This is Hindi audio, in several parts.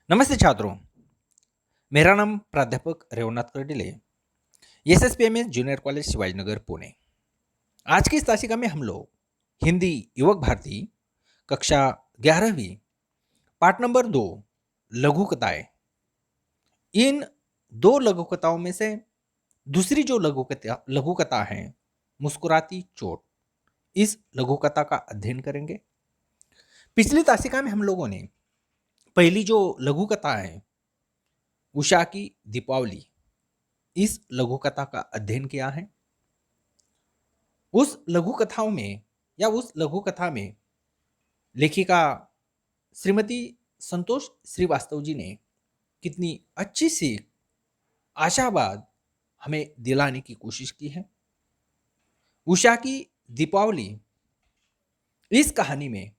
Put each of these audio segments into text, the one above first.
नमस्ते छात्रों। मेरा नाम प्राध्यापक Revnath Kardile, SSPMS junior college Shivajinagar Pune. आज की इस तासिका में हम लोग हिंदी युवक भारती कक्षा 11वीं पाठ नंबर 2 लघु कथाएं, इन दो लघु कथाओं में से दूसरी जो लघु कथा है मुस्कुराती चोट, इस लघु कथा का अध्ययन करेंगे। पिछली तासिका में हम लोगों ने पहली जो लघु कथा है उषा की दीपावली, इस लघु कथा का अध्ययन किया है। उस लघु कथाओं में या उस लघु कथा में लेखिका श्रीमती संतोष श्रीवास्तव जी ने कितनी अच्छी सीख, आशावाद हमें दिलाने की कोशिश की है। उषा की दीपावली, इस कहानी में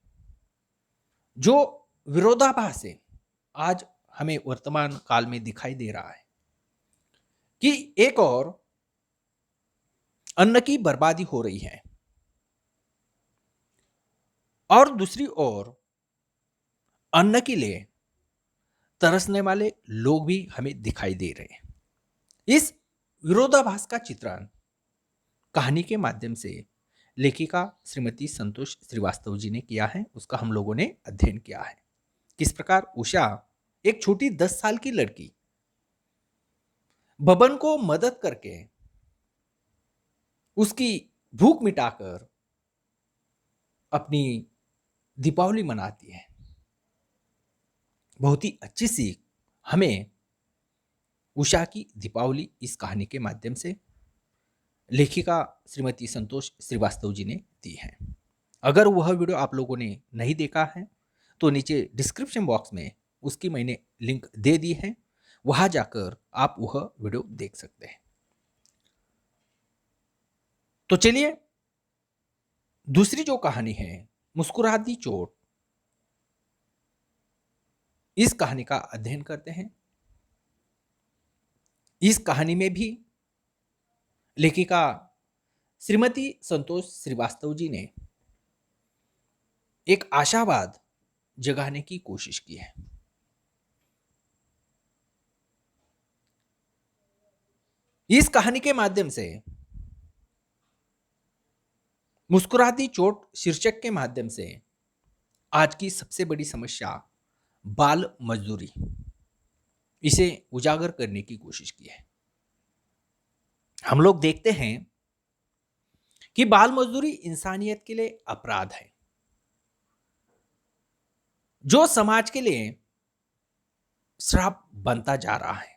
जो विरोधाभास है आज हमें वर्तमान काल में दिखाई दे रहा है कि एक और अन्न की बर्बादी हो रही है और दूसरी ओर अन्न के लिए तरसने वाले लोग भी हमें दिखाई दे रहे हैं। इस विरोधाभास का चित्रण कहानी के माध्यम से लेखिका श्रीमती संतोष श्रीवास्तव जी ने किया है, उसका हम लोगों ने अध्ययन किया है। किस प्रकार उषा, एक छोटी 10 साल की लड़की, बबन को मदद करके उसकी भूख मिटाकर अपनी दीपावली मनाती है। बहुत ही अच्छी सीख हमें उषा की दीपावली इस कहानी के माध्यम से लेखिका श्रीमती संतोष श्रीवास्तव जी ने दी है। अगर वह वीडियो आप लोगों ने नहीं देखा है तो नीचे डिस्क्रिप्शन बॉक्स में उसकी मैंने लिंक दे दी है, वहां जाकर आप वह वीडियो देख सकते हैं। तो चलिए दूसरी जो कहानी है मुस्कुराती चोट, इस कहानी का अध्ययन करते हैं। इस कहानी में भी लेखिका श्रीमती संतोष श्रीवास्तव जी ने एक आशावाद जगाने की कोशिश की है। इस कहानी के माध्यम से, मुस्कुराती चोट शीर्षक के माध्यम से, आज की सबसे बड़ी समस्या बाल मजदूरी, इसे उजागर करने की कोशिश की है। हम लोग देखते हैं कि बाल मजदूरी इंसानियत के लिए अपराध है, जो समाज के लिए श्राप बनता जा रहा है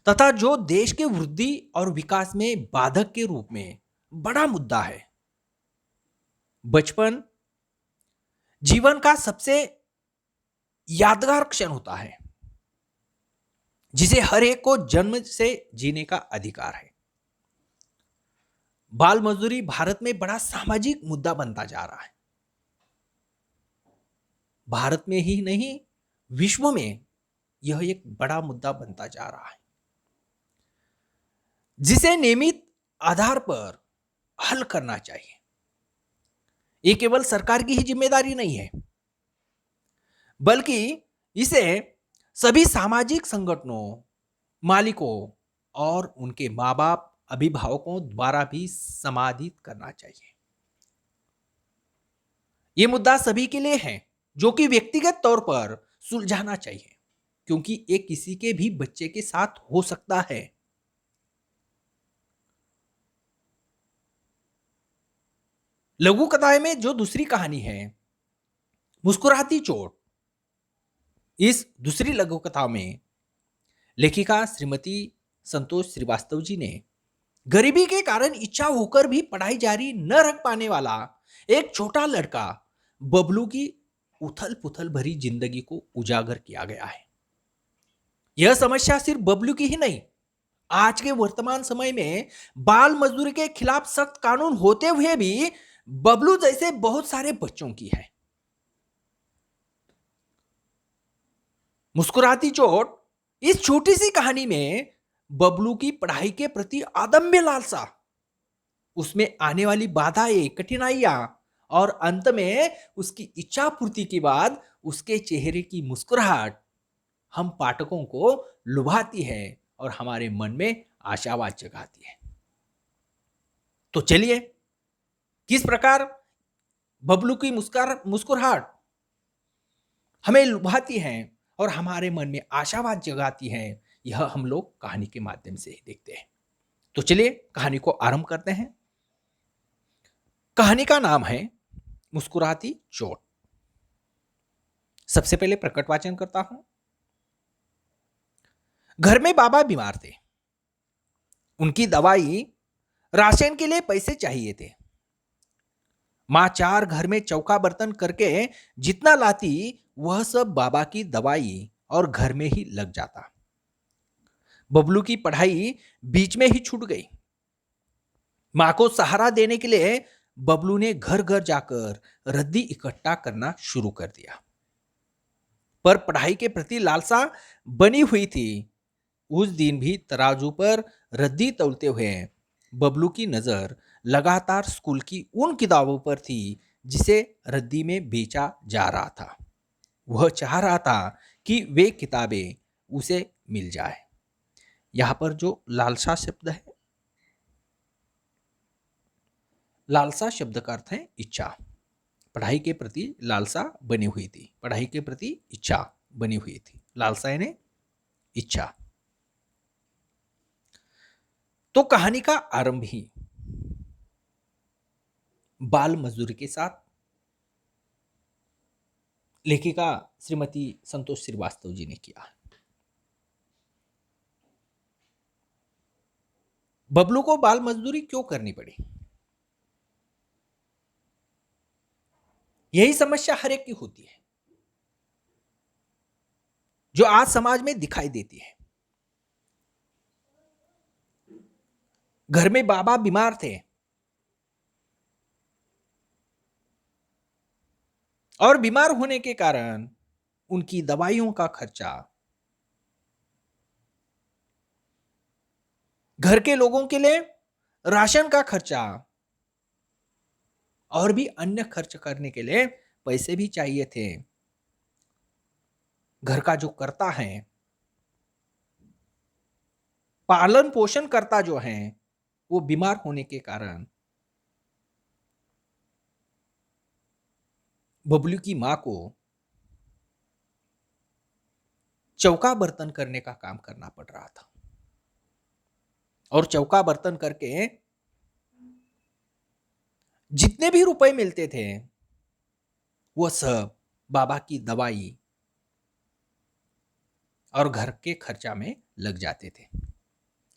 तथा जो देश के वृद्धि और विकास में बाधक के रूप में बड़ा मुद्दा है। बचपन जीवन का सबसे यादगार क्षण होता है, जिसे हर एक को जन्म से जीने का अधिकार है। बाल मजदूरी भारत में बड़ा सामाजिक मुद्दा बनता जा रहा है। भारत में ही नहीं, विश्व में यह एक बड़ा मुद्दा बनता जा रहा है, जिसे नियमित आधार पर हल करना चाहिए। ये केवल सरकार की ही जिम्मेदारी नहीं है, बल्कि इसे सभी सामाजिक संगठनों, मालिकों और उनके माँ बाप, अभिभावकों द्वारा भी समाधित करना चाहिए। यह मुद्दा सभी के लिए है, जो कि व्यक्तिगत तौर पर सुलझाना चाहिए, क्योंकि ये किसी के भी बच्चे के साथ हो सकता है। लघु कथाएं में जो दूसरी कहानी है मुस्कुराती चोट, इस दूसरी लघु कथा में लेखिका श्रीमती संतोष श्रीवास्तव जी ने गरीबी के कारण इच्छा होकर भी पढ़ाई जारी न रख पाने वाला एक छोटा लड़का बबलू की उथल पुथल भरी जिंदगी को उजागर किया गया है। यह समस्या सिर्फ बबलू की ही नहीं, आज के वर्तमान समय में बाल मजदूरी के खिलाफ सख्त कानून होते हुए भी बबलू जैसे बहुत सारे बच्चों की है। मुस्कुराती चोट, इस छोटी सी कहानी में बबलू की पढ़ाई के प्रति अदम्य लालसा, उसमें आने वाली बाधाएं, कठिनाइयां और अंत में उसकी इच्छा पूर्ति के बाद उसके चेहरे की मुस्कुराहट हम पाठकों को लुभाती है और हमारे मन में आशावाद जगाती है। तो चलिए, किस प्रकार बबलू की मुस्कुराहट हमें लुभाती है और हमारे मन में आशावाद जगाती है, यह हम लोग कहानी के माध्यम से ही देखते हैं। तो चलिए कहानी को आरंभ करते हैं। कहानी का नाम है मुस्कुराती चोट। सबसे पहले प्रकट वाचन करता हूं। घर में बाबा बीमार थे। उनकी दवाई, राशन के लिए पैसे चाहिए थे। मां चार घर में चौका बर्तन करके जितना लाती वह सब बाबा की दवाई और घर में ही लग जाता। बबलू की पढ़ाई बीच में ही छूट गई। मां को सहारा देने के लिए बबलू ने घर घर जाकर रद्दी इकट्ठा करना शुरू कर दिया। पर पढ़ाई के प्रति लालसा बनी हुई थी। उस दिन भी तराजू पर रद्दी तौलते हुए बबलू की नजर लगातार स्कूल की उन किताबों पर थी जिसे रद्दी में बेचा जा रहा था। वह चाह रहा था कि वे किताबें उसे मिल जाए। यहां पर जो लालसा शब्द है, लालसा शब्द का अर्थ है इच्छा। पढ़ाई के प्रति लालसा बनी हुई थी, पढ़ाई के प्रति इच्छा बनी हुई थी। लालसा यानी इच्छा। तो कहानी का आरंभ ही बाल मजदूरी के साथ लेखिका श्रीमती संतोष श्रीवास्तव जी ने किया। बबलू को बाल मजदूरी क्यों करनी पड़ी? यही समस्या हर एक की होती है, जो आज समाज में दिखाई देती है। घर में बाबा बीमार थे और बीमार होने के कारण उनकी दवाइयों का खर्चा, घर के लोगों के लिए राशन का खर्चा और भी अन्य खर्च करने के लिए पैसे भी चाहिए थे। घर का जो करता है, पालन पोषण करता जो है, वो बीमार होने के कारण बबलू की मां को चौका बर्तन करने का काम करना पड़ रहा था। और चौका बर्तन करके जितने भी रुपए मिलते थे वो सब बाबा की दवाई और घर के खर्चा में लग जाते थे।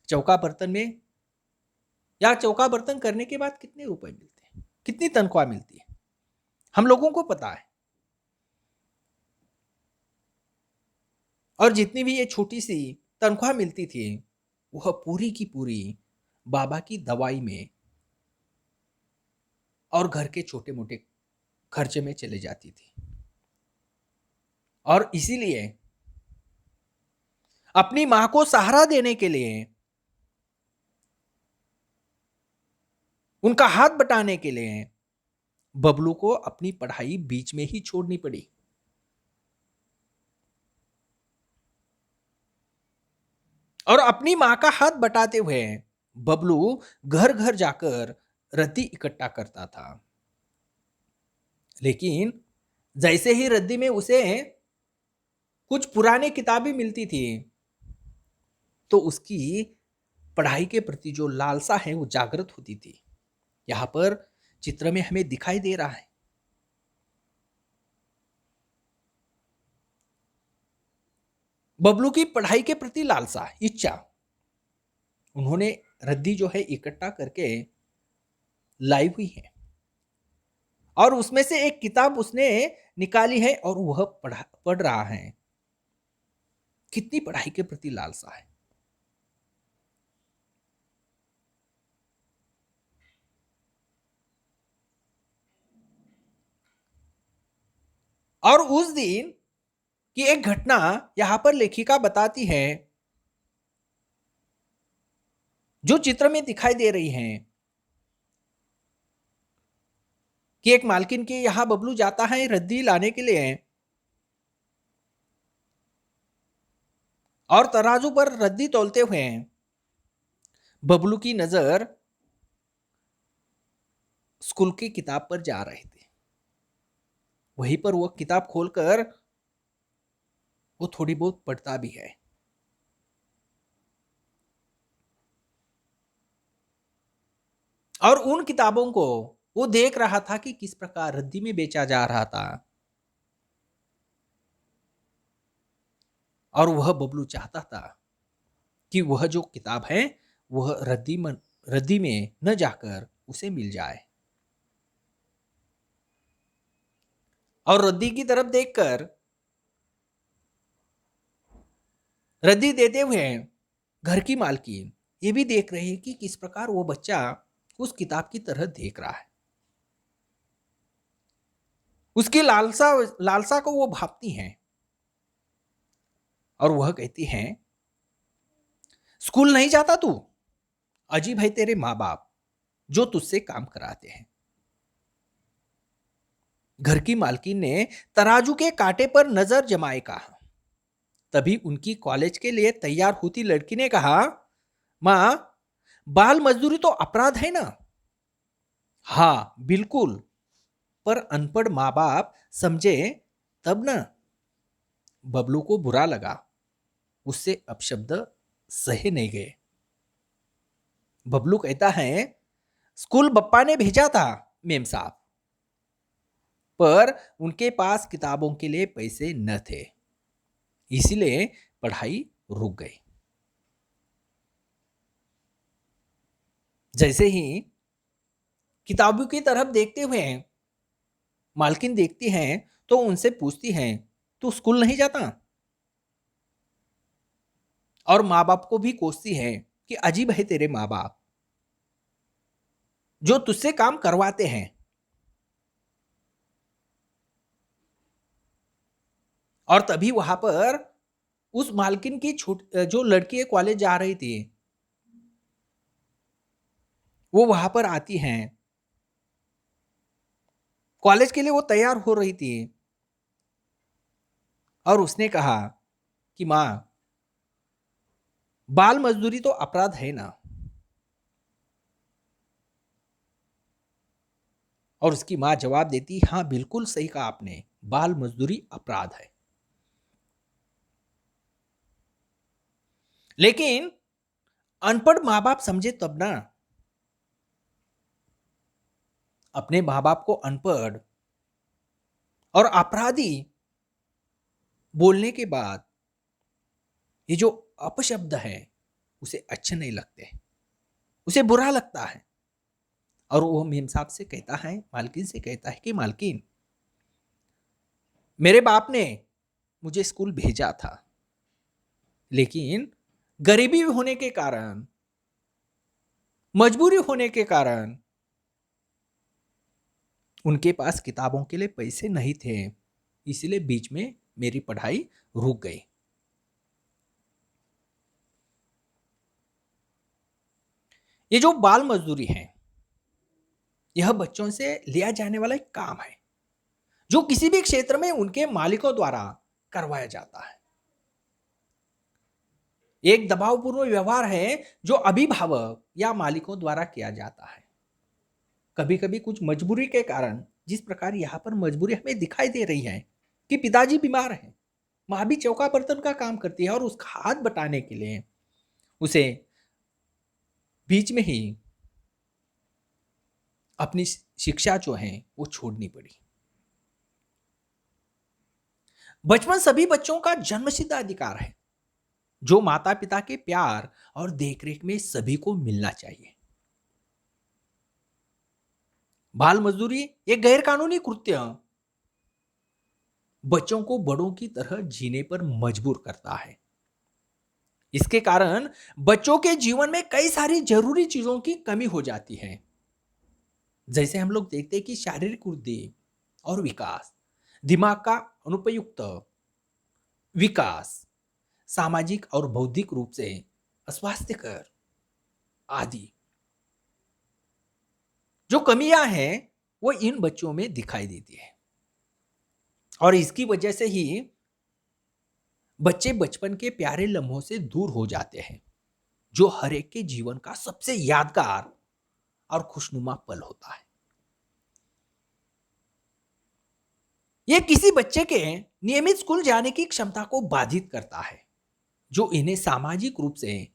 चौका बर्तन में या चौका बर्तन करने के बाद कितने रुपए मिलते हैं, कितनी तनख्वाह मिलती है, हम लोगों को पता है। और जितनी भी ये छोटी सी तनख्वाह मिलती थी वह पूरी की पूरी बाबा की दवाई में और घर के छोटे मोटे खर्चे में चले जाती थी। और इसीलिए अपनी मां को सहारा देने के लिए, उनका हाथ बटाने के लिए बबलू को अपनी पढ़ाई बीच में ही छोड़नी पड़ी। और अपनी मां का हाथ बटाते हुए बबलू घर घर जाकर रद्दी इकट्ठा करता था। लेकिन जैसे ही रद्दी में उसे कुछ पुरानी किताबें मिलती थी तो उसकी पढ़ाई के प्रति जो लालसा है वो जागृत होती थी। यहां पर चित्र में हमें दिखाई दे रहा है। बबलू की पढ़ाई के प्रति लालसा, इच्छा। उन्होंने रद्दी जो है इकट्ठा करके लाई हुई है और उसमें से एक किताब उसने निकाली है और वह पढ़ रहा है। कितनी पढ़ाई के प्रति लालसा है। और उस दिन की एक घटना यहां पर लेखिका बताती है, जो चित्र में दिखाई दे रही है कि एक मालकिन के यहाँ बबलू जाता है रद्दी लाने के लिए और तराजू पर रद्दी तौलते हुए बबलू की नजर स्कूल की किताब पर जा रहे थे। वहीं पर वो किताब खोलकर वो थोड़ी बहुत पढ़ता भी है और उन किताबों को वो देख रहा था कि किस प्रकार रद्दी में बेचा जा रहा था। और वह बबलू चाहता था कि वह जो किताब है वह रद्दी में न जाकर उसे मिल जाए और रद्दी की तरफ देखकर रद्दी देते हुए घर की मालकिन ये भी देख रही है कि किस प्रकार वो बच्चा उस किताब की तरह देख रहा है। उसकी लालसा लालसा को वो भापती हैं और वह कहती हैं, स्कूल नहीं जाता तू? अजीब है तेरे माँ बाप जो तुझसे काम कराते हैं। घर की मालकिन ने तराजू के कांटे पर नजर जमाए कहा। तभी उनकी कॉलेज के लिए तैयार होती लड़की ने कहा, मां, बाल मजदूरी तो अपराध है ना? हाँ बिल्कुल, पर अनपढ़ माँ बाप समझे तब ना। बबलू को बुरा लगा, उससे अपशब्द सहे नहीं गए। बबलू कहता है, स्कूल बप्पा ने भेजा था मेम साहब, पर उनके पास किताबों के लिए पैसे न थे, इसलिए पढ़ाई रुक गई। जैसे ही किताबों की तरफ देखते हुए मालकिन देखती हैं तो उनसे पूछती हैं, तू स्कूल नहीं जाता? और माँ बाप को भी कोसती हैं कि अजीब है तेरे माँ बाप जो तुझसे काम करवाते हैं। और तभी वहां पर उस मालकिन की जो लड़की कॉलेज जा रही थी वो वहां पर आती हैं। कॉलेज के लिए वो तैयार हो रही थी और उसने कहा कि माँ, बाल मजदूरी तो अपराध है ना? और उसकी माँ जवाब देती, हाँ बिल्कुल सही कहा आपने, बाल मजदूरी अपराध है। लेकिन अनपढ़ माँ बाप समझे तब ना। अपने माँ बाप को अनपढ़ और अपराधी बोलने के बाद ये जो अपशब्द है उसे अच्छे नहीं लगते, उसे बुरा लगता है। और वो मेम साहब से कहता है, मालकिन से कहता है कि मालकिन, मेरे बाप ने मुझे स्कूल भेजा था, लेकिन गरीबी होने के कारण, मजबूरी होने के कारण उनके पास किताबों के लिए पैसे नहीं थे, इसलिए बीच में मेरी पढ़ाई रुक गई। ये जो बाल मजदूरी है यह बच्चों से लिया जाने वाला एक काम है जो किसी भी क्षेत्र में उनके मालिकों द्वारा करवाया जाता है। एक दबावपूर्ण व्यवहार है जो अभिभावक या मालिकों द्वारा किया जाता है। कभी कभी कुछ मजबूरी के कारण, जिस प्रकार यहाँ पर मजबूरी हमें दिखाई दे रही है कि पिताजी बीमार हैं, माँ भी चौका बर्तन का काम करती है और उसका हाथ बटाने के लिए उसे बीच में ही अपनी शिक्षा जो है वो छोड़नी पड़ी। बचपन सभी बच्चों का जन्मसिद्ध अधिकार है जो माता पिता के प्यार और देखरेख में सभी को मिलना चाहिए। बाल मजदूरी एक गैर कानूनी कृत्य बच्चों को बड़ों की तरह जीने पर मजबूर करता है। इसके कारण बच्चों के जीवन में कई सारी जरूरी चीजों की कमी हो जाती है। जैसे हम लोग देखते हैं कि शारीरिक वृद्धि और विकास, दिमाग का अनुपयुक्त विकास, सामाजिक और बौद्धिक रूप से अस्वास्थ्यकर आदि जो कमियां हैं वो इन बच्चों में दिखाई देती है। और इसकी वजह से ही बच्चे बचपन के प्यारे लम्हों से दूर हो जाते हैं, जो हर एक के जीवन का सबसे यादगार और खुशनुमा पल होता है। यह किसी बच्चे के नियमित स्कूल जाने की क्षमता को बाधित करता है, जो इन्हें सामाजिक रूप से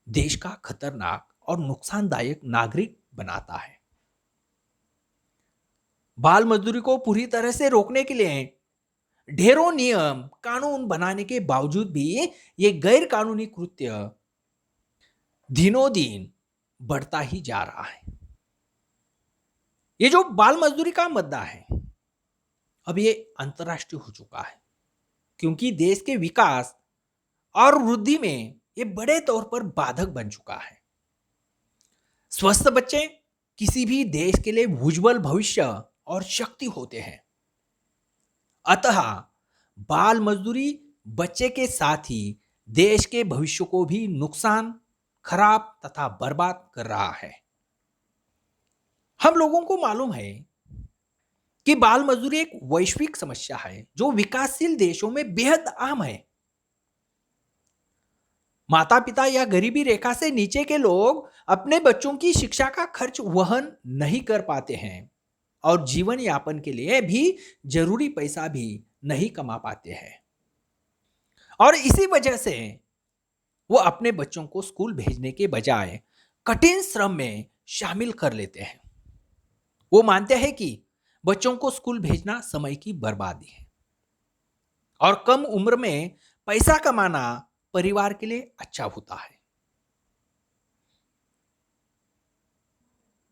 देश का खतरनाक और नुकसानदायक नागरिक बनाता है। बाल मजदूरी को पूरी तरह से रोकने के लिए ढेरों नियम कानून बनाने के बावजूद भी ये गैर कानूनी कृत्य दिनों दिन बढ़ता ही जा रहा है। ये जो बाल मजदूरी का मुद्दा है, अब ये अंतर्राष्ट्रीय हो चुका है, क्योंकि देश के विकास और वृद्धि में ये बड़े तौर पर बाधक बन चुका है। स्वस्थ बच्चे किसी भी देश के लिए उज्जवल भविष्य और शक्ति होते हैं। अतः बाल मजदूरी बच्चे के साथ ही देश के भविष्य को भी नुकसान, खराब तथा बर्बाद कर रहा है। हम लोगों को मालूम है कि बाल मजदूरी एक वैश्विक समस्या है, जो विकासशील देशों में बेहद आम है। माता पिता या गरीबी रेखा से नीचे के लोग अपने बच्चों की शिक्षा का खर्च वहन नहीं कर पाते हैं और जीवन यापन के लिए भी जरूरी पैसा भी नहीं कमा पाते हैं। और इसी वजह से वो अपने बच्चों को स्कूल भेजने के बजाय कठिन श्रम में शामिल कर लेते हैं। वो मानते हैं कि बच्चों को स्कूल भेजना समय की बर्बादी है और कम उम्र में पैसा कमाना परिवार के लिए अच्छा होता है।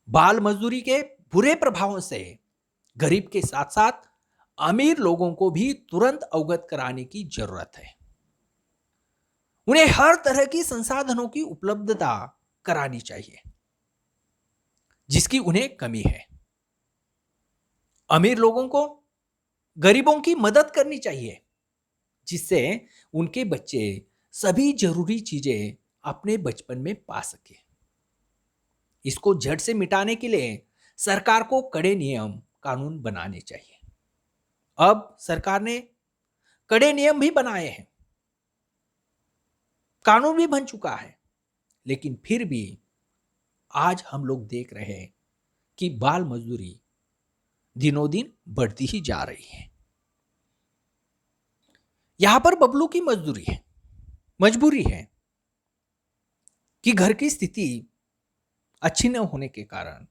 बाल मजदूरी के बुरे प्रभावों से गरीब के साथ साथ अमीर लोगों को भी तुरंत अवगत कराने की जरूरत है। उन्हें हर तरह की संसाधनों की उपलब्धता करानी चाहिए जिसकी उन्हें कमी है। अमीर लोगों को गरीबों की मदद करनी चाहिए, जिससे उनके बच्चे सभी जरूरी चीजें अपने बचपन में पा सके। इसको जड़ से मिटाने के लिए सरकार को कड़े नियम कानून बनाने चाहिए। अब सरकार ने कड़े नियम भी बनाए हैं, कानून भी बन चुका है, लेकिन फिर भी आज हम लोग देख रहे हैं कि बाल मजदूरी दिनों दिन बढ़ती ही जा रही है। यहां पर बबलू की मजबूरी है कि घर की स्थिति अच्छी न होने के कारण,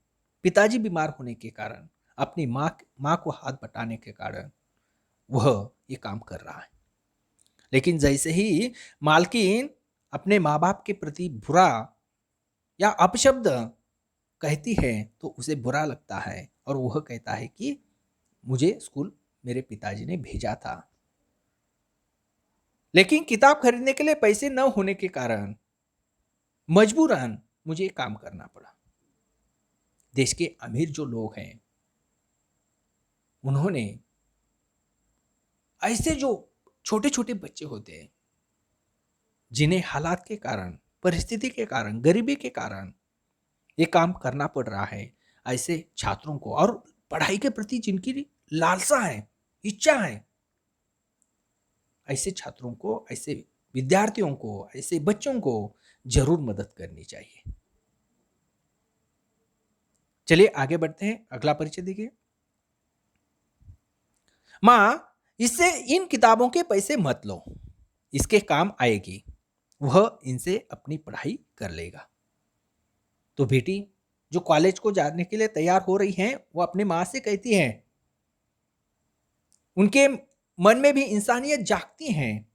पिताजी बीमार होने के कारण, अपनी माँ को हाथ बटाने के कारण वह ये काम कर रहा है। लेकिन जैसे ही मालकिन अपने माँ बाप के प्रति बुरा या अपशब्द कहती है तो उसे बुरा लगता है और वह कहता है कि मुझे स्कूल मेरे पिताजी ने भेजा था, लेकिन किताब खरीदने के लिए पैसे न होने के कारण मजबूरन मुझे काम करना पड़ा। देश के अमीर जो लोग हैं, उन्होंने ऐसे जो छोटे छोटे बच्चे होते हैं जिन्हें हालात के कारण, परिस्थिति के कारण, गरीबी के कारण ये काम करना पड़ रहा है, ऐसे छात्रों को और पढ़ाई के प्रति जिनकी लालसा है, इच्छा है, ऐसे छात्रों को, ऐसे विद्यार्थियों को, ऐसे बच्चों को जरूर मदद करनी चाहिए। चलिए आगे बढ़ते हैं, अगला परिचय देखिए। मां, इससे इन किताबों के पैसे मत लो, इसके काम आएगी, वह इनसे अपनी पढ़ाई कर लेगा। तो बेटी जो कॉलेज को जाने के लिए तैयार हो रही हैं, वो अपनी मां से कहती हैं, उनके मन में भी इंसानियत जागती हैं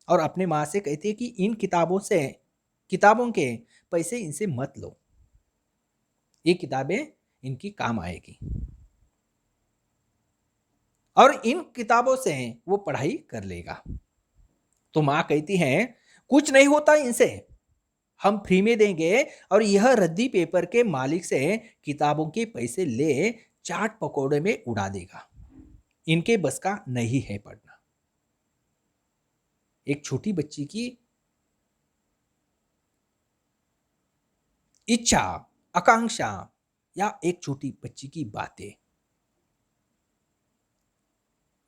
और अपने मां से कहती है कि इन किताबों के पैसे इनसे मत लो, ये किताबें इनकी काम आएगी। और इन किताबों से वो पढ़ाई कर लेगा। तो मां कहती है, कुछ नहीं होता इनसे, हम फ्री में देंगे और यह रद्दी पेपर के मालिक से किताबों के पैसे ले चाट पकौड़े में उड़ा देगा, इनके बस का नहीं है पढ़ना। एक छोटी बच्ची की इच्छा, आकांक्षा या एक छोटी बच्ची की बातें।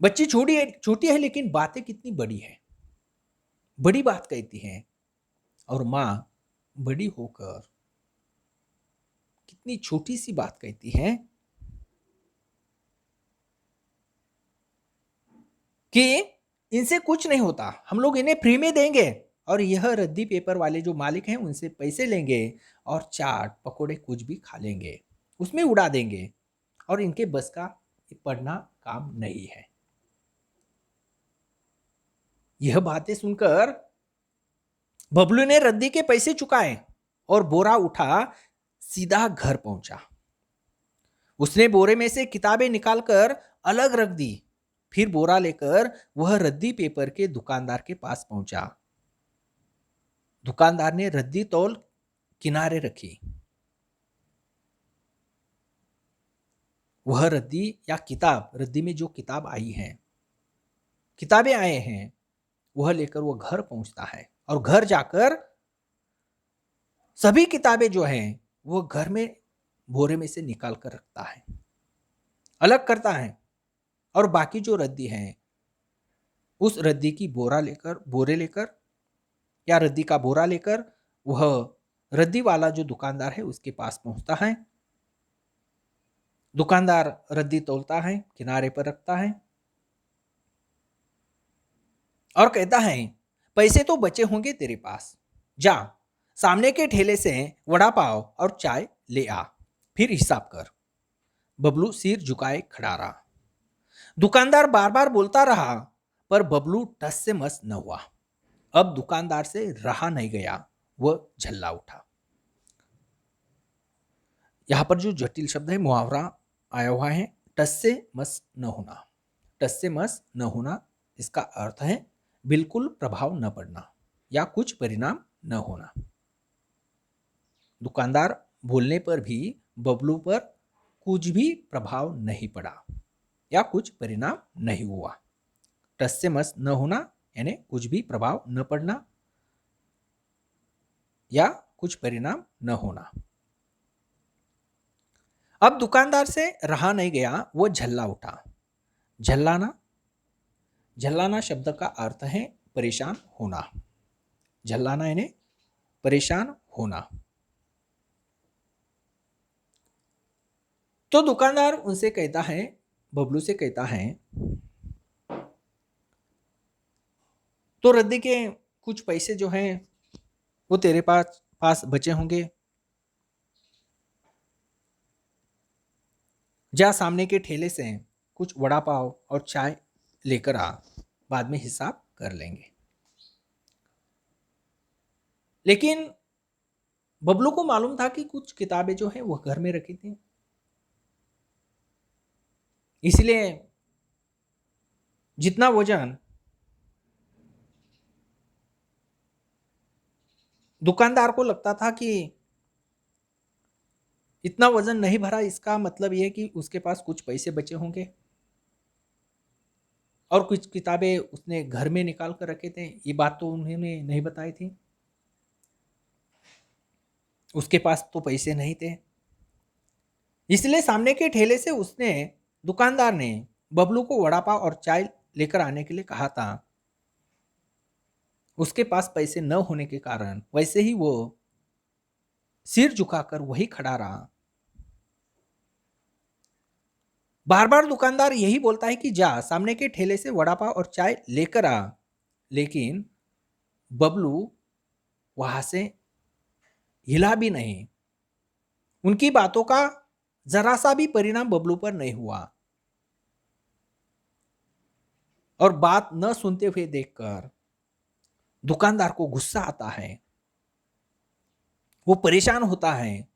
बच्ची छोटी है, छोटी है, लेकिन बातें कितनी बड़ी है, बड़ी बात कहती है। और माँ बड़ी होकर कितनी छोटी सी बात कहती है कि इनसे कुछ नहीं होता, हम लोग इन्हें फ्री में देंगे और यह रद्दी पेपर वाले जो मालिक हैं उनसे पैसे लेंगे और चाट पकोड़े कुछ भी खा लेंगे, उसमें उड़ा देंगे और इनके बस का पढ़ना काम नहीं है। यह बातें सुनकर बबलू ने रद्दी के पैसे चुकाए और बोरा उठा सीधा घर पहुंचा। उसने बोरे में से किताबें निकालकर अलग रख दी। फिर बोरा लेकर वह रद्दी पेपर के दुकानदार के पास पहुंचा। दुकानदार ने रद्दी तौल किनारे रखी। वह रद्दी या किताब, रद्दी में जो किताब आई है, किताबें आए हैं, वह लेकर वो घर पहुंचता है और घर जाकर सभी किताबें जो हैं वो घर में बोरे में से निकाल कर रखता है, अलग करता है और बाकी जो रद्दी है उस रद्दी की बोरे लेकर या रद्दी का बोरा लेकर वह रद्दी वाला जो दुकानदार है उसके पास पहुंचता है। दुकानदार रद्दी तोलता है, किनारे पर रखता है और कहता है, पैसे तो बचे होंगे तेरे पास, जा सामने के ठेले से वड़ा पाव और चाय ले आ, फिर हिसाब कर। बबलू सिर झुकाए खड़ा रहा। दुकानदार बार बार बोलता रहा पर बबलू टस से मस न हुआ। अब दुकानदार से रहा नहीं गया, वह झल्ला उठा। यहां पर जो जटिल शब्द है मुहावरा आया हुआ है, टस से मस न होना। टस से मस न होना इसका अर्थ है बिल्कुल प्रभाव न पड़ना या कुछ परिणाम न होना। दुकानदार बोलने पर भी बबलू पर कुछ भी प्रभाव नहीं पड़ा या कुछ परिणाम नहीं हुआ। टस से मस न होना यानी कुछ भी प्रभाव न पड़ना या कुछ परिणाम न होना। अब दुकानदार से रहा नहीं गया, वो झल्ला उठा। झल्लाना, झल्लाना शब्द का अर्थ है परेशान होना। झल्लाना यानी परेशान होना। तो दुकानदार उनसे कहता है, बबलू से कहता है, तो रद्दी के कुछ पैसे जो हैं वो तेरे पास पास बचे होंगे, जा सामने के ठेले से कुछ वड़ा पाव और चाय लेकर आ, बाद में हिसाब कर लेंगे। लेकिन बबलू को मालूम था कि कुछ किताबें जो हैं वो घर में रखी थी, इसलिए जितना वजन दुकानदार को लगता था कि इतना वजन नहीं भरा, इसका मतलब यह है कि उसके पास कुछ पैसे बचे होंगे और कुछ किताबें उसने घर में निकाल कर रखे थे। ये बात तो उन्होंने नहीं बताई थी, उसके पास तो पैसे नहीं थे। इसलिए सामने के ठेले से दुकानदार ने बबलू को वड़ा पाव और चाय लेकर आने के लिए कहा था। उसके पास पैसे न होने के कारण वैसे ही वो सिर झुकाकर वही खड़ा रहा। बार बार दुकानदार यही बोलता है कि जा सामने के ठेले से वड़ा पाव और चाय लेकर आ, लेकिन बबलू वहां से हिला भी नहीं। उनकी बातों का जरा सा भी परिणाम बबलू पर नहीं हुआ और बात न सुनते हुए देखकर दुकानदार को गुस्सा आता है। वो परेशान होता है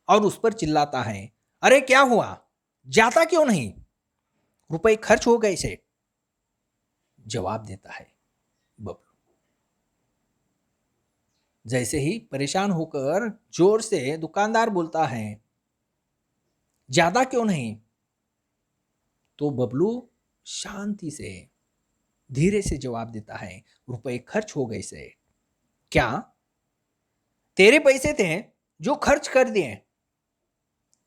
और उस पर चिल्लाता है, अरे क्या हुआ, जाता क्यों नहीं, रुपए खर्च हो गए से। जवाब देता है बबलू। जैसे ही परेशान होकर जोर से दुकानदार बोलता है, ज्यादा क्यों नहीं, तो बबलू शांति से धीरे से जवाब देता है, रुपए खर्च हो गए से। क्या तेरे पैसे थे जो खर्च कर दिए,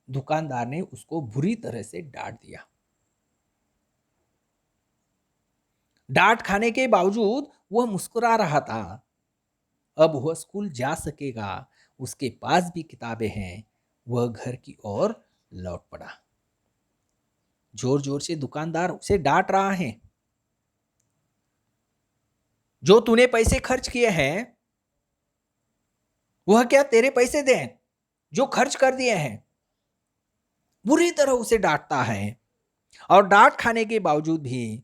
दुकानदार ने उसको बुरी तरह से डांट दिया। डांट खाने के बावजूद वह मुस्कुरा रहा था। अब वह स्कूल जा सकेगा, उसके पास भी किताबें हैं। वह घर की ओर लौट पड़ा। जोर जोर से दुकानदार उसे डांट रहा है। जो तूने पैसे खर्च किए हैं वह क्या तेरे पैसे दें जो खर्च कर दिए हैं। बुरी तरह उसे डांटता है और डांट खाने के बावजूद भी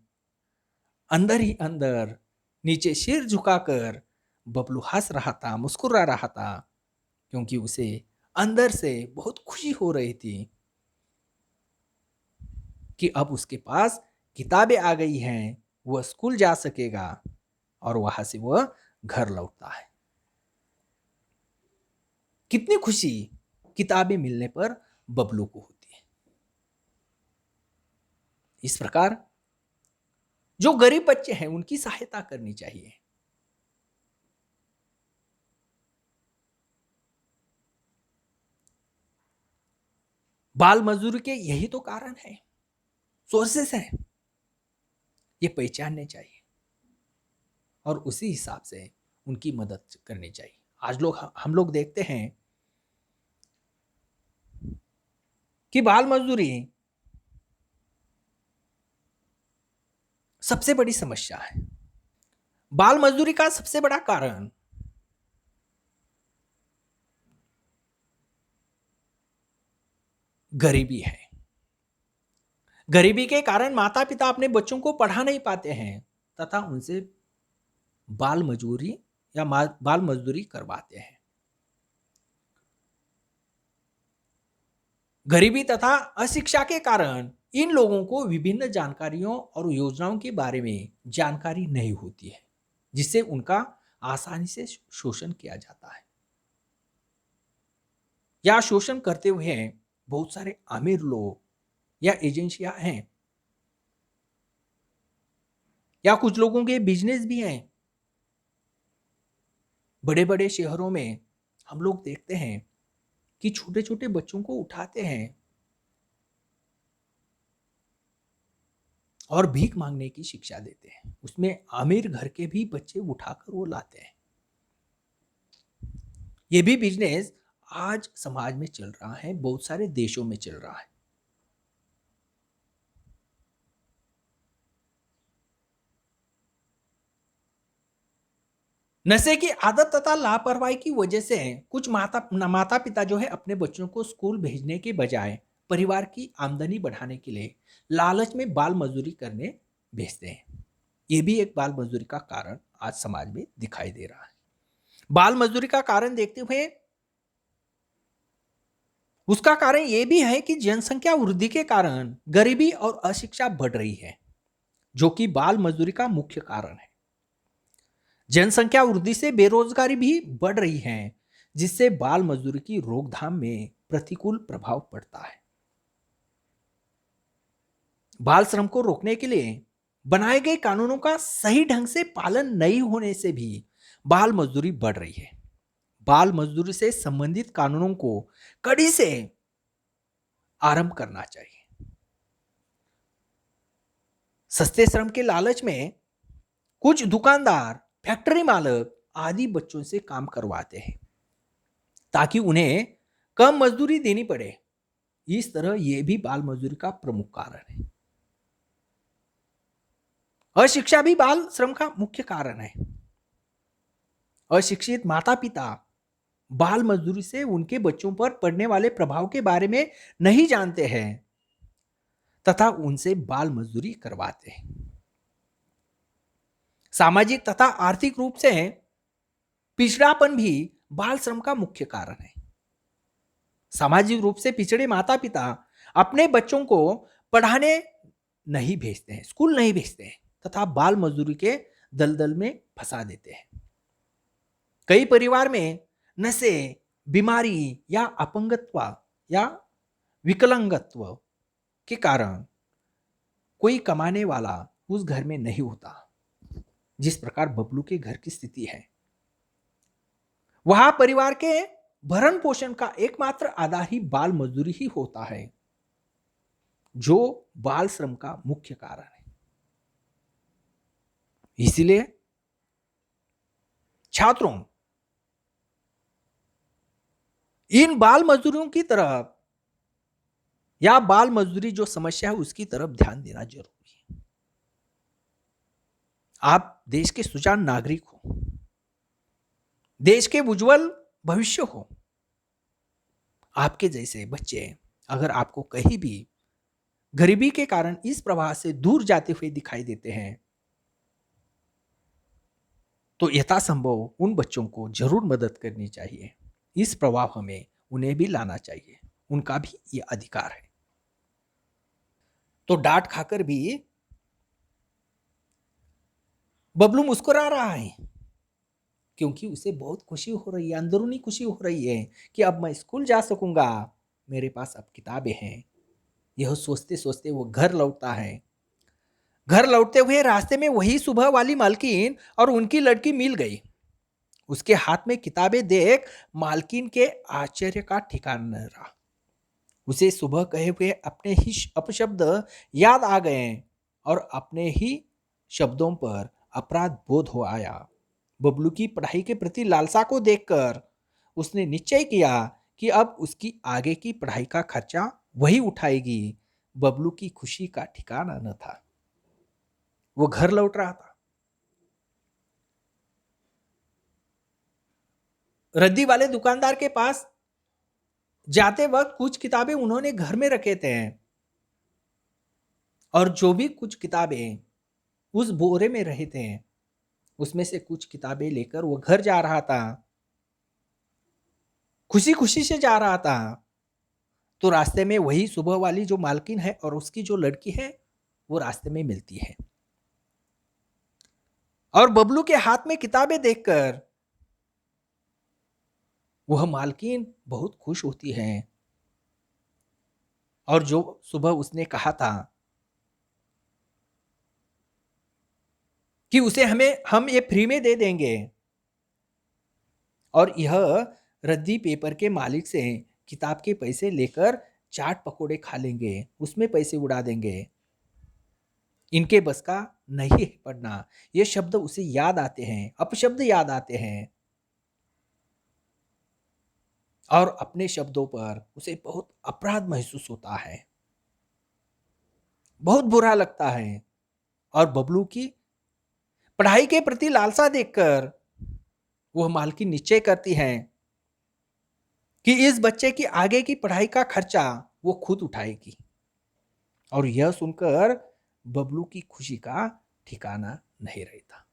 अंदर ही अंदर नीचे सिर झुकाकर बबलू हंस रहा था, मुस्कुरा रहा था, क्योंकि उसे अंदर से बहुत खुशी हो रही थी कि अब उसके पास किताबें आ गई हैं, वह स्कूल जा सकेगा और वहां से वह घर लौटता है। कितनी खुशी किताबें मिलने पर बबलू को होती है। इस प्रकार जो गरीब बच्चे हैं उनकी सहायता करनी चाहिए। बाल मजदूरी के यही तो कारण है, सोर्सेस हैं, ये पहचानने चाहिए और उसी हिसाब से उनकी मदद करनी चाहिए। आज हम लोग देखते हैं कि बाल मजदूरी सबसे बड़ी समस्या है। बाल मजदूरी का सबसे बड़ा कारण गरीबी है। गरीबी के कारण माता पिता अपने बच्चों को पढ़ा नहीं पाते हैं तथा उनसे बाल मजदूरी या बाल मजदूरी करवाते हैं। गरीबी तथा अशिक्षा के कारण इन लोगों को विभिन्न जानकारियों और योजनाओं के बारे में जानकारी नहीं होती है, जिससे उनका आसानी से शोषण किया जाता है। या शोषण करते हुए बहुत सारे अमीर लोग या एजेंसियां हैं या कुछ लोगों के बिजनेस भी हैं। बड़े बड़े शहरों में हम लोग देखते हैं कि छोटे छोटे बच्चों को उठाते हैं और भीख मांगने की शिक्षा देते हैं। उसमें अमीर घर के भी बच्चे उठाकर वो लाते हैं। ये भी बिजनेस आज समाज में चल रहा है, बहुत सारे देशों में चल रहा है। नशे की आदत तथा लापरवाही की वजह से कुछ माता पिता जो है अपने बच्चों को स्कूल भेजने के बजाय परिवार की आमदनी बढ़ाने के लिए लालच में बाल मजदूरी करने भेजते हैं। ये भी एक बाल मजदूरी का कारण आज समाज में दिखाई दे रहा है। बाल मजदूरी का कारण देखते हुए उसका कारण यह भी है कि जनसंख्या वृद्धि के कारण गरीबी और अशिक्षा बढ़ रही है, जो कि बाल मजदूरी का मुख्य कारण है। जनसंख्या वृद्धि से बेरोजगारी भी बढ़ रही है, जिससे बाल मजदूरी की रोकथाम में प्रतिकूल प्रभाव पड़ता है। बाल श्रम को रोकने के लिए बनाए गए कानूनों का सही ढंग से पालन नहीं होने से भी बाल मजदूरी बढ़ रही है। बाल मजदूरी से संबंधित कानूनों को कड़ी से आरंभ करना चाहिए। सस्ते श्रम के लालच में कुछ दुकानदार, फैक्ट्री मालक आदि बच्चों से काम करवाते हैं ताकि उन्हें कम मजदूरी देनी पड़े। इस तरह यह भी बाल मजदूरी का प्रमुख कारण है। अशिक्षा भी बाल श्रम का मुख्य कारण है। अशिक्षित माता पिता बाल मजदूरी से उनके बच्चों पर पड़ने वाले प्रभाव के बारे में नहीं जानते हैं तथा उनसे बाल मजदूरी करवाते हैं। सामाजिक तथा आर्थिक रूप से पिछड़ापन भी बाल श्रम का मुख्य कारण है। सामाजिक रूप से पिछड़े माता पिता अपने बच्चों को पढ़ाने नहीं भेजते हैं, स्कूल नहीं भेजते हैं तथा बाल मजदूरी के दलदल में फंसा देते हैं। कई परिवार में नशे, बीमारी या अपंगत्व या विकलांगत्व के कारण कोई कमाने वाला उस घर में नहीं होता। जिस प्रकार बबलू के घर की स्थिति है, वहां परिवार के भरण पोषण का एकमात्र आधार ही बाल मजदूरी ही होता है, जो बाल श्रम का मुख्य कारण है। इसीलिए छात्रों, इन बाल मजदूरों की तरफ या बाल मजदूरी जो समस्या है उसकी तरफ ध्यान देना जरूरी है। आप देश के सुजान नागरिक हो, देश के उज्जवल भविष्य हो। आपके जैसे बच्चे अगर आपको कहीं भी गरीबी के कारण इस प्रवाह से दूर जाते हुए दिखाई देते हैं, तो यथासंभव उन बच्चों को जरूर मदद करनी चाहिए। इस प्रवाह में उन्हें भी लाना चाहिए, उनका भी ये अधिकार है। तो डांट खाकर भी बबलू मुस्कुरा रहा है, क्योंकि उसे बहुत खुशी हो रही है, अंदरूनी खुशी हो रही है कि अब मैं स्कूल जा सकूंगा, मेरे पास अब किताबें हैं। यह सोचते सोचते वो घर लौटता है। घर लौटते हुए रास्ते में वही सुबह वाली मालकिन और उनकी लड़की मिल गई। उसके हाथ में किताबें देख मालकिन के आश्चर्य का ठिकाना न रहा। उसे सुबह कहे हुए अपने ही अपशब्द याद आ गए और अपने ही शब्दों पर अपराध बोध हो आया। बबलू की पढ़ाई के प्रति लालसा को देखकर उसने निश्चय किया कि अब उसकी आगे की पढ़ाई का खर्चा वही उठाएगी। बबलू की खुशी का ठिकाना न था। वो घर लौट रहा था। रद्दी वाले दुकानदार के पास जाते वक्त कुछ किताबें उन्होंने घर में रखे थे, और जो भी कुछ किताबें उस बोरे में रहे थे, उसमें से कुछ किताबें लेकर वो घर जा रहा था। खुशी खुशी से जा रहा था। तो रास्ते में वही सुबह वाली जो मालकिन है और उसकी जो लड़की है, वो रास्ते में मिलती है। और बबलू के हाथ में किताबें देखकर वह मालकिन बहुत खुश होती है। और जो सुबह उसने कहा था कि उसे हम ये फ्री में दे देंगे, और यह रद्दी पेपर के मालिक से किताब के पैसे लेकर चाट पकोड़े खा लेंगे, उसमें पैसे उड़ा देंगे, इनके बस का नहीं है पढ़ना। ये शब्द उसे याद आते हैं, अपशब्द याद आते हैं, और अपने शब्दों पर उसे बहुत अपराध महसूस होता है, बहुत बुरा लगता है। और बबलू की पढ़ाई के प्रति लालसा देखकर वह मालकिन निश्चय करती है कि इस बच्चे की आगे की पढ़ाई का खर्चा वो खुद उठाएगी। और यह सुनकर बबलू की खुशी का ठिकाना नहीं रहता।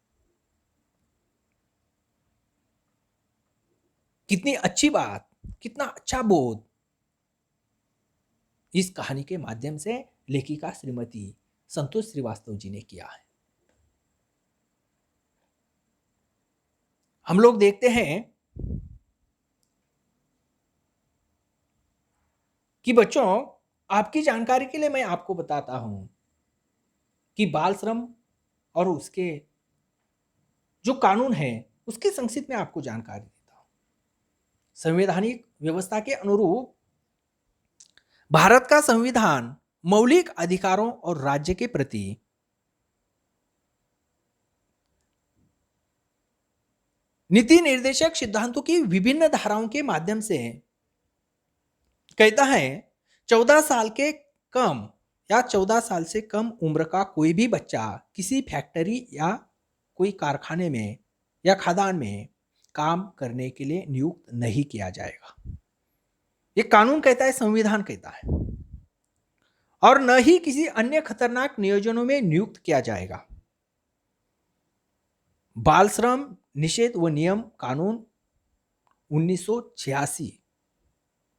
कितनी अच्छी बात, कितना अच्छा बोध इस कहानी के माध्यम से लेखिका श्रीमती संतोष श्रीवास्तव जी ने किया है। हम लोग देखते हैं कि बच्चों, आपकी जानकारी के लिए मैं आपको बताता हूं कि बाल श्रम और उसके जो कानून है उसके संक्षिप्त में आपको जानकारी देता हूं। संवैधानिक व्यवस्था के अनुरूप भारत का संविधान मौलिक अधिकारों और राज्य के प्रति नीति निर्देशक सिद्धांतों की विभिन्न धाराओं के माध्यम से कहता है 14 साल के कम या 14 साल से कम उम्र का कोई भी बच्चा किसी फैक्ट्री या कोई कारखाने में या खदान में काम करने के लिए नियुक्त नहीं किया जाएगा। ये कानून कहता है, संविधान कहता है। और न ही किसी अन्य खतरनाक नियोजनों में नियुक्त किया जाएगा। बाल श्रम निषेध व नियम कानून 1986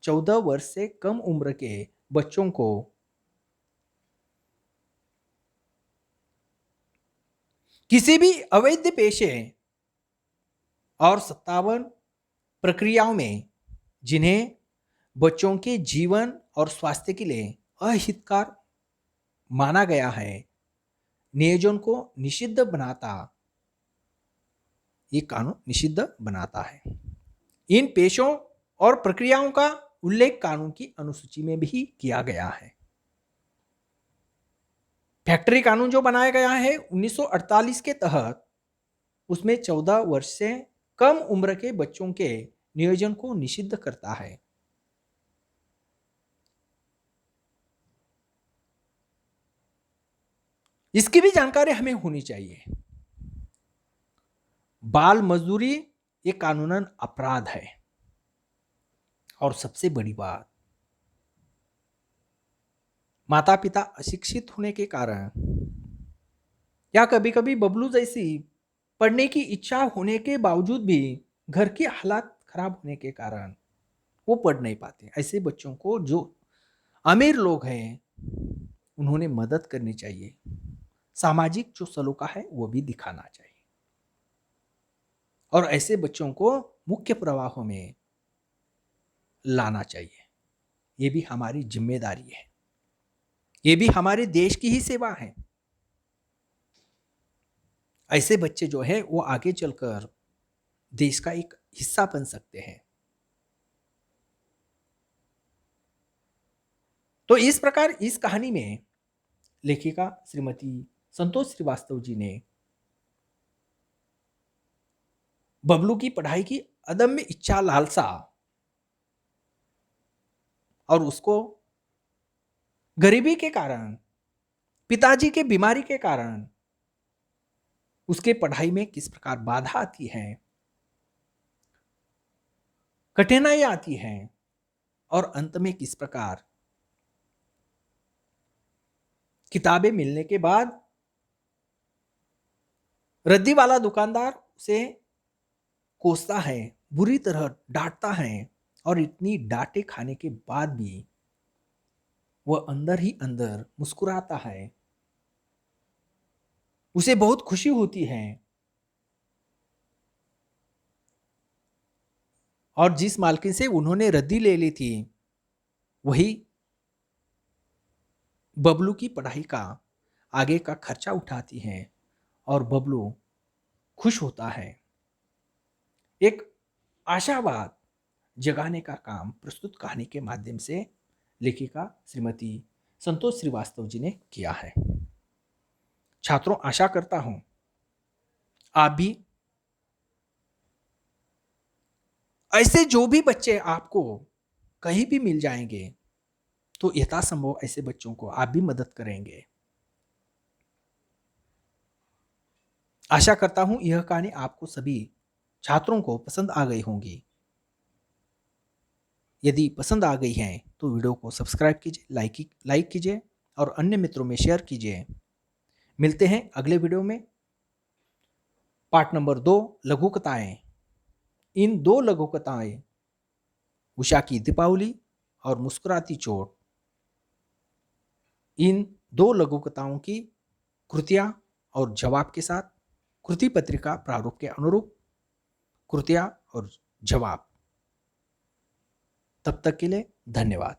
14 वर्ष से कम उम्र के बच्चों को किसी भी अवैध पेशे और 57 प्रक्रियाओं में जिन्हें बच्चों के जीवन और स्वास्थ्य के लिए अहितकार माना गया है, नियोजन को निषिद्ध बनाता, ये कानून निषिद्ध बनाता है। इन पेशों और प्रक्रियाओं का उल्लेख कानून की अनुसूची में भी किया गया है। फैक्ट्री कानून जो बनाया गया है 1948 के तहत, उसमें 14 वर्ष से कम उम्र के बच्चों के नियोजन को निषिद्ध करता है। इसकी भी जानकारी हमें होनी चाहिए। बाल मजदूरी ये कानूनन अपराध है। और सबसे बड़ी बात, माता पिता अशिक्षित होने के कारण या कभी कभी बबलू जैसी पढ़ने की इच्छा होने के बावजूद भी घर के हालात खराब होने के कारण वो पढ़ नहीं पाते। ऐसे बच्चों को जो अमीर लोग हैं उन्होंने मदद करनी चाहिए। सामाजिक जो सलोखा है वो भी दिखाना चाहिए और ऐसे बच्चों को मुख्य प्रवाहों में लाना चाहिए। ये भी हमारी जिम्मेदारी है, ये भी हमारे देश की ही सेवा है। ऐसे बच्चे जो है वो आगे चलकर देश का एक हिस्सा बन सकते हैं। तो इस प्रकार इस कहानी में लेखिका श्रीमती संतोष श्रीवास्तव जी ने बबलू की पढ़ाई की अदम्य इच्छा लालसा और उसको गरीबी के कारण, पिताजी के बीमारी के कारण उसके पढ़ाई में किस प्रकार बाधा आती है, कठिनाई आती है और अंत में किस प्रकार किताबें मिलने के बाद रद्दी वाला दुकानदार उसे कोसता है, बुरी तरह डांटता है और इतनी डांटे खाने के बाद भी वह अंदर ही अंदर मुस्कुराता है। उसे बहुत खुशी होती है और जिस मालकिन से उन्होंने रद्दी ले ली थी वही बबलू की पढ़ाई का आगे का खर्चा उठाती है और बबलू खुश होता है। एक आशावाद जगाने का काम प्रस्तुत कहानी के माध्यम से लेखिका श्रीमती संतोष श्रीवास्तव जी ने किया है। छात्रों, आशा करता हूं आप भी ऐसे जो भी बच्चे आपको कहीं भी मिल जाएंगे तो यथासंभव ऐसे बच्चों को आप भी मदद करेंगे। आशा करता हूं यह कहानी आपको सभी छात्रों को पसंद आ गई होंगी। यदि पसंद आ गई है तो वीडियो को सब्सक्राइब कीजिए, लाइक कीजिए और अन्य मित्रों में शेयर कीजिए। मिलते हैं अगले वीडियो में। पार्ट नंबर 2, लघु कथाएं। इन 2 लघु कथाएं उषा की दीपावली और मुस्कुराती चोट, इन 2 लघु कथाओं की कृतियां और जवाब के साथ कृति पत्रिका प्रारूप के अनुरूप कृतियां और जवाब। तब तक के लिए धन्यवाद।